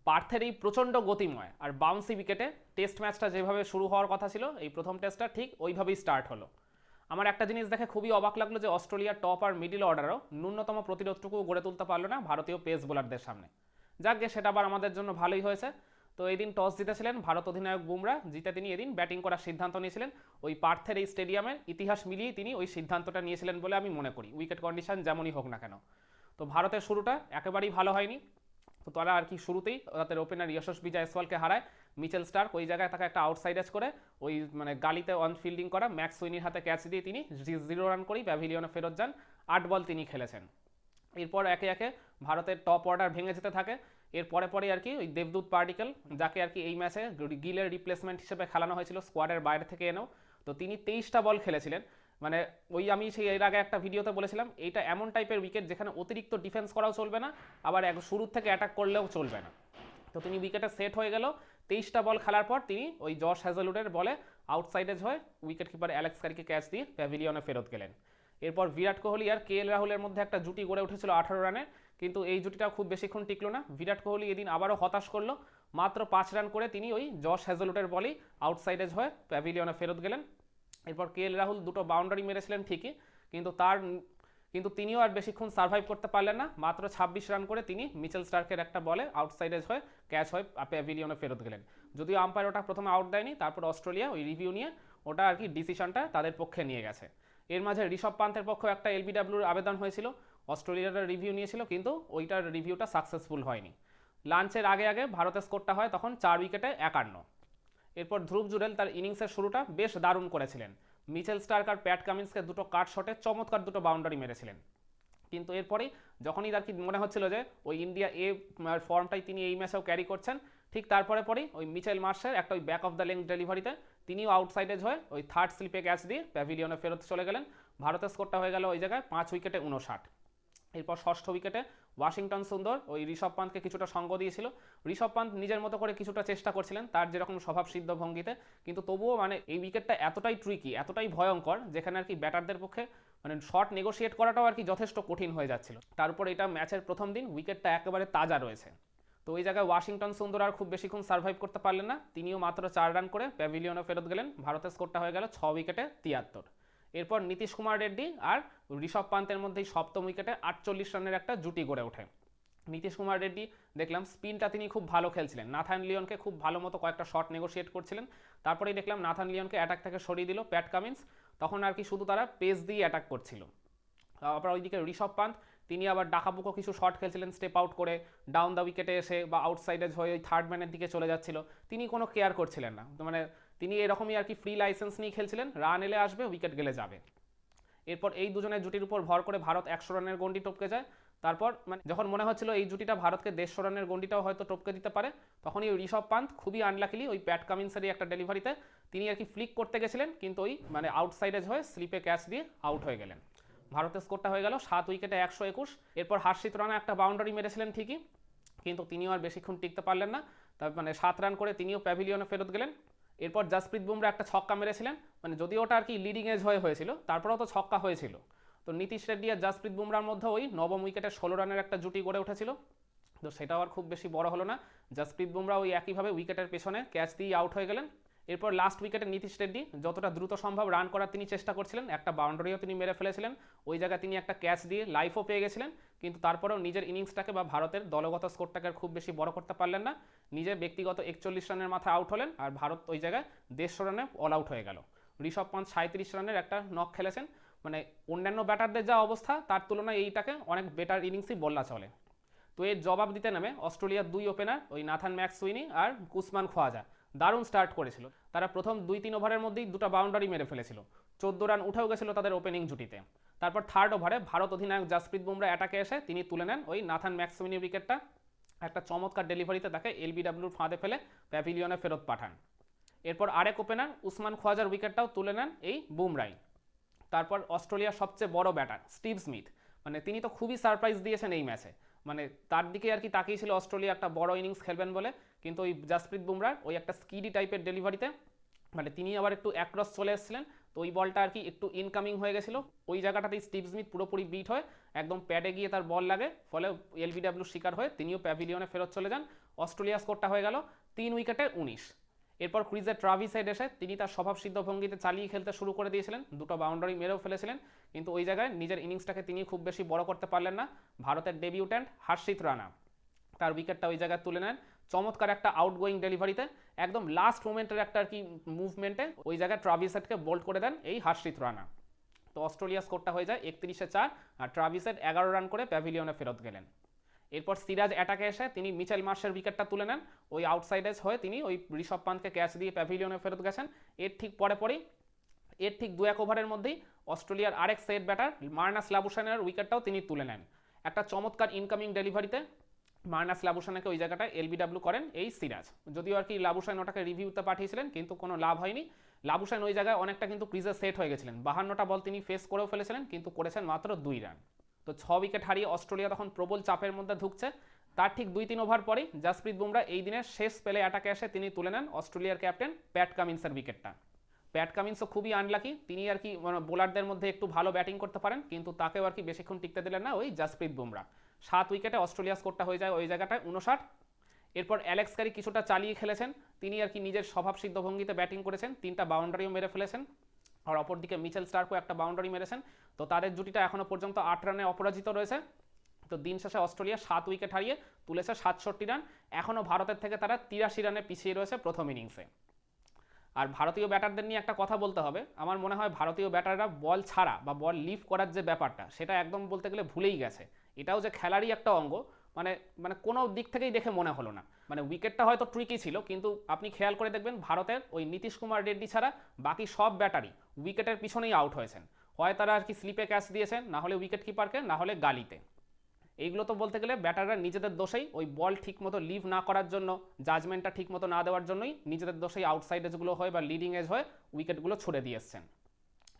পার্থের এই প্রচণ্ড গতিময় আর বাউন্সি উইকেটে টেস্ট ম্যাচটা যেভাবে শুরু হওয়ার কথা ছিল, এই প্রথম টেস্টটা ঠিক ওইভাবেই স্টার্ট হলো। আমার একটা জিনিস দেখে খুবই অবাক লাগলো যে অস্ট্রেলিয়ার টপ আর মিডল অর্ডারও ন্যূনতম প্রতিরোধটুকু গড়ে তুলতে পারলো না ভারতীয় পেস বোলারদের সামনে। যাক গে, সেটা আবার আমাদের জন্য ভালোই হয়েছে। তো এই দিন টস জিতেছিলেন ভারত অধিনায়ক বুমরা, জিতে তিনি এদিন ব্যাটিং করার সিদ্ধান্ত নিয়েছিলেন। ওই পার্থের এই স্টেডিয়ামের ইতিহাস মিলিয়েই তিনি ওই সিদ্ধান্তটা নিয়েছিলেন বলে আমি মনে করি, উইকেট কন্ডিশন যেমনই হোক না কেন। তো ভারতের শুরুটা একেবারেই ভালো হয়নি। তো তারা আর কি শুরুতেই তাদের ওপেনার যশস্বী জয়সওয়ালকে হারায়। মিচেল স্টার্ক ওই জায়গায় তাকে একটা আউটসাইড এজ করে ওই মানে গালিতে অন ফিল্ডিং করা ম্যাক্স সুইনির হাতে ক্যাচ দিয়ে তিনি 0 রান করেই প্যাভিলিয়নে ফেরত যান। 8 বল তিনি খেলেছেন। এরপর একে একে ভারতের টপ অর্ডার ভেঙে যেতে থাকে। এর পরে পরে আর কি ওই দেবদূত পার্টিকেল, যাকে আর কি এই ম্যাচে গিলের রিপ্লেসমেন্ট হিসেবে খেলানো হয়েছিল স্কোয়াডের বাইরে থেকে এনেও, তো তিনি 23টা বল খেলেছিলেন। মানে ওই আমি সেই এর আগে একটা ভিডিওতে বলেছিলাম এইটা এমন টাইপের উইকেট যেখানে অতিরিক্ত ডিফেন্স করাও চলবে না, আবার শুরুর থেকে অ্যাটাক করলেও চলবে না। তো তিনি উইকেটে সেট হয়ে গেল। 23টা বল খেলার পর তিনি ওই জশ হ্যাজেলউডের বলে আউটসাইডেজ হয়ে উইকেট কিপার অ্যালেক্স কারিকে ক্যাচ দিয়ে প্যাভিলিয়নে ফেরত গেলেন। এরপর বিরাট কোহলি আর কে এল রাহুলের মধ্যে একটা জুটি গড়ে উঠেছিল 18 রানে, কিন্তু এই জুটিটা খুব বেশিক্ষণ টিকলো না। বিরাট কোহলি এদিন আবারও হতাশ করলো, মাত্র 5 রান করে তিনি ওই জশ হ্যাজেলউডের বলেই আউটসাইডেজ হয়ে প্যাভিলিয়নে ফেরত গেলেন। এরপর কে এল রাহুল দুটো বাউন্ডারি মেরেছিলেন ঠিকই, কিন্তু তিনিও আর বেশিক্ষণ সার্ভাইভ করতে পারলেন না। মাত্র 26 রান করে তিনি মিচেল স্টার্কের একটা বলে আউটসাইডেজ হয়ে ক্যাচ হয়ে প্যাভিলিয়নে ফেরত গেলেন। যদিও আম্পায়ার ওটা প্রথমে আউট দেয়নি, তারপর অস্ট্রেলিয়া ওই রিভিউ নিয়ে ওটা আর কি ডিসিশনটা তাদের পক্ষে নিয়ে গেছে। এর মাঝে ঋষভ পান্তের পক্ষে একটা এলবিডব্লিউর আবেদন হয়েছিল, অস্ট্রেলিয়ার রিভিউ নিয়েছিল, কিন্তু ওইটার রিভিউটা সাকসেসফুল হয়নি। লাঞ্চের আগে আগে ভারতের স্কোরটা হয় তখন 4 উইকেটে 51। এরপর ধ্রুব জুরেল তার ইনিংসের শুরুটা বেশ দারুণ করেছিলেন। মিচেল স্টার্ক আর প্যাট কামিন্সকে দুটো কাট শটে চমৎকার দুটো বাউন্ডারি মেরেছিলেন। কিন্তু এরপরেই যখনই আর কি মনে হচ্ছিল যে ওই ইন্ডিয়া এ ফর্মটাই তিনি এই ম্যাচেও ক্যারি করছেন, ঠিক তারপরে পরেই ওই মিচেল মার্শের একটা ওই ব্যাক অফ দ্য লেগ ডেলিভারিতে তিনিও আউটসাইডেজ হয়ে ওই থার্ড স্লিপে ক্যাচ দিয়ে প্যাভিলিয়নে ফেরত চলে গেলেন। ভারতের স্কোরটা হয়ে গেল ওই জায়গায় 5 উইকেটে 59। এরপর ষষ্ঠ উইকেটে ওয়াশিংটন সুন্দর ওই ঋষভ পান্তকে কিছুটা সঙ্গ দিয়েছিল। ঋষভ পান্ত নিজের মতো করে কিছুটা চেষ্টা করছিলেন তার যেরকম স্বভাব সিদ্ধ ভঙ্গিতে, কিন্তু তবুও মানে এই উইকেটটা এতটাই ট্রিকি, এতটাই ভয়ঙ্কর, যেখানে আর কি ব্যাটারদের পক্ষে মানে শট নেগোশিয়েট করাটাও আর কি যথেষ্ট কঠিন হয়ে যাচ্ছিল। তার উপর এটা ম্যাচের প্রথম দিন, উইকেটটা একেবারে তাজা রয়েছে। তো ওই জায়গায় ওয়াশিংটন সুন্দর আর খুব বেশিক্ষণ সার্ভাইভ করতে পারলেন না, তিনিও মাত্র 4 রান করে প্যাভিলিয়নে ফেরত গেলেন। ভারতের স্কোরটা হয়ে গেল 6 উইকেটে 73। এরপর নীতিশ কুমার রেড্ডি আর ঋষভ পান্তের মধ্যেই সপ্তম উইকেটে 48 রানের একটা জুটি গড়ে ওঠে। নীতিশ কুমার রেড্ডি দেখলাম স্পিনটা তিনি খুব ভালো খেলছিলেন, নাথান লিওনকে খুব ভালো মতো কয়েকটা শট নেগোশিয়েট করছিলেন। তারপরেই দেখলাম নাথান লিওনকে অ্যাটাক থেকে সরিয়ে দিল প্যাট কামিন্স, তখন আর কি শুধু তারা পেস দিয়ে অ্যাটাক করছিল। আবার ওইদিকে ঋষভ পান্ত তিনি আবার ডাকাবুকো কিছু শট খেলছিলেন স্টেপ আউট করে ডাউন দ্য উইকেটে এসে বা আউটসাইডে হয়ে ওই থার্ড ম্যানের দিকে চলে যাচ্ছিল, তিনি কোনো কেয়ার করছিলেন না। মানে তিনি এরকমই আর কি ফ্রি লাইসেন্স নিয়ে খেলছিলেন, রান এলে আসবে উইকেট গেলে যাবে। এরপর এই দুজনের জুটির উপর ভর করে ভারত 100 রানের গন্ডি টপকে যায়। তারপর মানে যখন মনে হচ্ছিল এই জুটিটা ভারতকে 150 রানের গন্ডিটাও হয়তো টপকে দিতে পারে, তখনই ওই ঋষভ পান্ত খুবই আনলাকিলি ওই প্যাট কামিন্সেরই একটা ডেলিভারিতে তিনি আর কি ফ্লিক করতে গেছিলেন, কিন্তু ওই মানে আউটসাইডেজ হয়ে স্লিপে ক্যাচ দিয়ে আউট হয়ে গেলেন। ভারতের স্কোরটা হয়ে গেল 7 উইকেটে 121। এরপর হর্ষিত রানা একটা বাউন্ডারি মেরেছিলেন ঠিকই, কিন্তু তিনিও আর বেশিক্ষণ টিকতে পারলেন না। তার মানে 7 রান করে তিনিও প্যাভিলিয়নে ফেরত গেলেন। এরপর জসপ্রীত বুমরা একটা ছক্কা মেরেছিলেন, মানে যদিও ওটা আর কি লিডিং এজ হয়েছিল, তারপরেও তো ছক্কা হয়েছিল। তো নীতিশ রেড্ডি আর জসপ্রীত বুমরার মধ্যে ওই নবম উইকেটে 16 রানের একটা জুটি গড়ে উঠেছিল। তো সেটাও আর খুব বেশি বড় হলো না, জসপ্রীত বুমরা ওই একইভাবে উইকেটের পেছনে ক্যাচ দিয়ে আউট হয়ে গেলেন। এরপর লাস্ট উইকেটে নীতিশ রেড্ডি যতটা দ্রুত সম্ভব রান করার তিনি চেষ্টা করছিলেন, একটা বাউন্ডারিও তিনি মেরে ফেলেছিলেন, ওই জায়গায় তিনি একটা ক্যাচ দিয়ে লাইফও পেয়ে গেছিলেন, কিন্তু তারপরেও নিজের ইনিংসটাকে বা ভারতের দলগত স্কোরটাকে খুব বেশি বড় করতে পারলেন না। নিজের ব্যক্তিগত 41 রানের মাথায় আউট হলেন, আর ভারত ওই জায়গায় 150 রানে অল আউট হয়ে গেল। ঋষভ পান্ত 37 রানের একটা নক খেলেছেন, মানে অন্যান্য ব্যাটারদের যা অবস্থা তার তুলনায় এইটাকে অনেক বেটার ইনিংসই বলা চলে। তো এর জবাব দিতে নামে অস্ট্রেলিয়ার 2 ওপেনার ওই নাথান ম্যাকসুইনি আর কুসমান খোয়াজা দারুণ স্টার্ট করেছিল। তারা প্রথম 2-3 ওভারের মধ্যেই দুটো বাউন্ডারি মেরে ফেলেছিল, 14 রান উঠেও গেছিল তাদের ওপেনিং জুটিতে। তারপর থার্ড ওভারে ভারত অধিনায়ক জসপ্রীত বুমরা অ্যাটাকে এসে তিনি তুলে নেন ওই নাথান ম্যাকসুইনির উইকেটটা, একটা চমৎকার ডেলিভারিতে তাকে এলবিডব্লিউর ফাঁদে ফেলে প্যাভিলিয়নে ফেরত পাঠান। এরপর আরেক ওপেনার উসমান খোয়াজার উইকেটটাও তুলে নেন এই বুমরাই। তারপর অস্ট্রেলিয়ার সবচেয়ে বড় ব্যাটার স্টিভ স্মিথ, মানে তিনি তো খুবই সারপ্রাইজ দিয়েছেন এই ম্যাচে, মানে তার দিকে আর কি তাকিয়েছিল অস্ট্রেলিয়া একটা বড় ইনিংস খেলবেন বলে, কিন্তু ওই জসপ্রীত বুমরার ওই একটা স্কিডি টাইপের ডেলিভারিতে মানে তিনি আবার একটু অ্যাক্রস চলে এসেছিলেন, তো ওই বলটা আর কি একটু ইনকামিং হয়ে গেছিলো, ওই জায়গাটাতেই স্টিভ স্মিথ পুরোপুরি বিট হয়ে একদম প্যাডে গিয়ে তার বল লাগে, ফলে এলবিডব্লিউ শিকার হয়ে তিনিও প্যাভিলিয়নে ফেরত চলে যান। অস্ট্রেলিয়া স্কোরটা হয়ে গেল 3 উইকেটে 19। এরপর ক্রিজে ট্রাভিস হেড এসে তিনি তার স্বভাবসিদ্ধ ভঙ্গিতে চালিয়ে খেলতে শুরু করে দিয়েছিলেন, দুটো বাউন্ডারি মেরেও ফেলেছিলেন, কিন্তু ওই জায়গায় নিজের ইনিংসটাকে তিনি খুব বেশি বড় করতে পারলেন না। ভারতের ডেবিউট্যান্ট হর্ষিত রানা তার উইকেটটা ওই জায়গায় তুলে নেন চমৎকার একটা আউটগোয়িং ডেলিভারিতে, একদম লাস্ট মোমেন্টের একটা আর কি মুভমেন্টে ওই জায়গায় ট্রাভিস হেডকে বোল্ড করে দেন এই হর্ষিত রানা। তো অস্ট্রেলিয়া স্কোরটা হয়ে যায় 31-4 আর ট্রাভিস হেড 11 রান করে প্যাভিলিয়নে ফেরত গেলেন। এরপর সিরাজ অ্যাটাকে এসে তিনি মিচেল মার্শের উইকেটটা তুলে নেন, ওই আউটসাইড এজ হয়ে তিনি ওই ঋষভ পান্তকে ক্যাচ দিয়ে প্যাভিলিয়নে ফেরত গেছেন। এর ঠিক পরেই এর ঠিক 2-1 ওভারের মধ্যেই অস্ট্রেলিয়ার আরেক সেট ব্যাটার মার্নাস লাবুশানের উইকেটটাও তিনি তুলে নেন। একটা চমৎকার ইনকামিং ডেলিভারিতে মার্নাস লাবুশানকে ওই জায়গাটায় এলবিডব্লিউ করেন এই সিরাজ। যদিও আর কি লাবুশান ওটাকে রিভিউতে পাঠিয়েছিলেন কিন্তু কোনো লাভ হয়নি। লাবুশান ওই জায়গায় অনেকটা কিন্তু ক্রিজে সেট হয়ে গেছিলেন, 52টা বল তিনি ফেস করেও ফেলেছিলেন কিন্তু করেছেন মাত্র 2 রান। তো 6 উইকেট হারিয়ে অস্ট্রেলিয়া তখন প্রবল চাপের মধ্যে ঢুকছে। তার ঠিক 2-3 ওভার পরেই জাসপ্রীত বুমরা এই দিনের শেষ স্পেলে অ্যাটাকে এসে তিনি তুলে নেন অস্ট্রেলিয়ার ক্যাপ্টেন প্যাট কামিন্সের উইকেটটা। প্যাট কামিন্সও খুবই আনলাকি, তিনি আর কি বোলারদের মধ্যে একটু ভালো ব্যাটিং করতে পারেন কিন্তু তাকেও আর কি বেশিক্ষণ টিকতে দিলেন না ওই জাসপ্রীত বুমরা। 7 উইকেটে অস্ট্রেলিয়া স্কোরটা হয়ে যায় ওই জায়গাটায় 59। এরপর অ্যালেক্স ক্যারি কিছুটা চালিয়ে খেলেছেন, তিনি আর কি নিজের স্বভাবসিদ্ধ ভঙ্গিতে ব্যাটিং করেছেন, 3টা বাউন্ডারিও মেরে ফেলেছেন, আর অপরদিকে মিচেল স্টার্কও একটা বাউন্ডারি মেরেছেন। তো তাদের জুটিটা এখনও পর্যন্ত 8 রানে অপরাজিত রয়েছে। তো দিন শেষে অস্ট্রেলিয়া 7 উইকেট হারিয়ে তুলেছে 67 রান, এখনও ভারতের থেকে তারা 83 রানে পিছিয়ে রয়েছে প্রথম ইনিংসে। আর ভারতীয় ব্যাটারদের নিয়ে একটা কথা বলতে হবে, আমার মনে হয় ভারতীয় ব্যাটাররা বল ছাড়া বা বল লিভ করার যে ব্যাপারটা সেটা একদম বলতে গেলে ভুলেই গেছে। এটাও যে খেলারই একটা অঙ্গ, মানে মানে কোনো দিক থেকেই দেখে মনে হলো না। মানে উইকেটটা হয়তো ট্রিকি ছিল কিন্তু আপনি খেয়াল করে দেখবেন ভারতের ওই নীতিশ কুমার রেড্ডি ছাড়া বাকি সব ব্যাটারই উইকেটের পিছনেই আউট হয়েছেন, হয় তারা আর কি স্লিপে ক্যাচ দিয়েছেন, না হলে উইকেট কিপারকে, না হলে গালিতে। এইগুলো তো বলতে গেলে ব্যাটাররা নিজেদের দোষেই, ওই বল ঠিকমতো লিভ না করার জন্য, জাজমেন্টটা ঠিকমতো না দেওয়ার জন্যই নিজেদের দোষেই আউটসাইড এজগুলো হয় বা লিডিং এজ হয়ে উইকেটগুলো ছুড়ে দিয়ে এসছেন।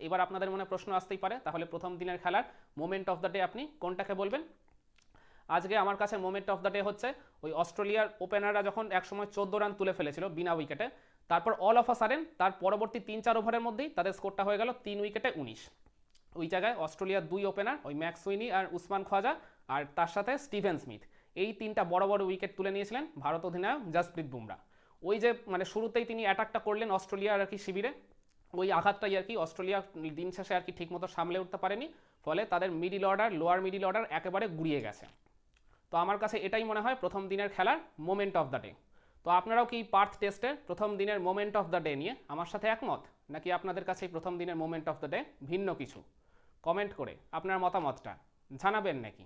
এবার আপনাদের মনে প্রশ্ন আসতেই পারে, তাহলে প্রথম দিনের খেলার মোমেন্ট অফ দ্য ডে আপনি কোনটাকে বলবেন? আজকে আমার কাছে মোমেন্ট অফ দ্য ডে হচ্ছে ওই অস্ট্রেলিয়ার ওপেনাররা যখন একসময় 14 রান তুলে ফেলেছিল বিনা উইকেটে, তারপর অল অফ আ সাডেন তার পরবর্তী 3-4 ওভারের মধ্যেই তাদের স্কোরটা হয়ে গেল 3 উইকেটে 19। ওই জায়গায় অস্ট্রেলিয়ার 2 ওপেনার ওই ম্যাক্স সুইনি আর উসমান খ্বাজা আর তার সাথে স্টিভেন স্মিথ, এই 3টা বড় বড় উইকেট তুলে নিয়েছিলেন ভারত অধিনায়ক জাসপ্রীত বুমরা। ওই যে মানে শুরুতেই তিনি অ্যাটাকটা করলেন অস্ট্রেলিয়ার আর কি শিবিরে, ওই আঘাতটাই আর কি অস্ট্রেলিয়া দিন শেষে আর কি ঠিকমতো সামলে উঠতে পারেনি, ফলে তাদের middle order, lower middle order একেবারে গুড়িয়ে গেছে। তো আমার কাছে এটাই মনে হয় প্রথম দিনের খেলার মোমেন্ট অফ দ্য ডে। তো আপনারাও কি পার্থ টেস্টের প্রথম দিনের মোমেন্ট অফ দ্য ডে নিয়ে আমার সাথে একমত, নাকি আপনাদের কাছে প্রথম দিনের মোমেন্ট অফ দ্য ডে ভিন্ন কিছু? কমেন্ট করে আপনার মতামতটা জানাবেন নাকি।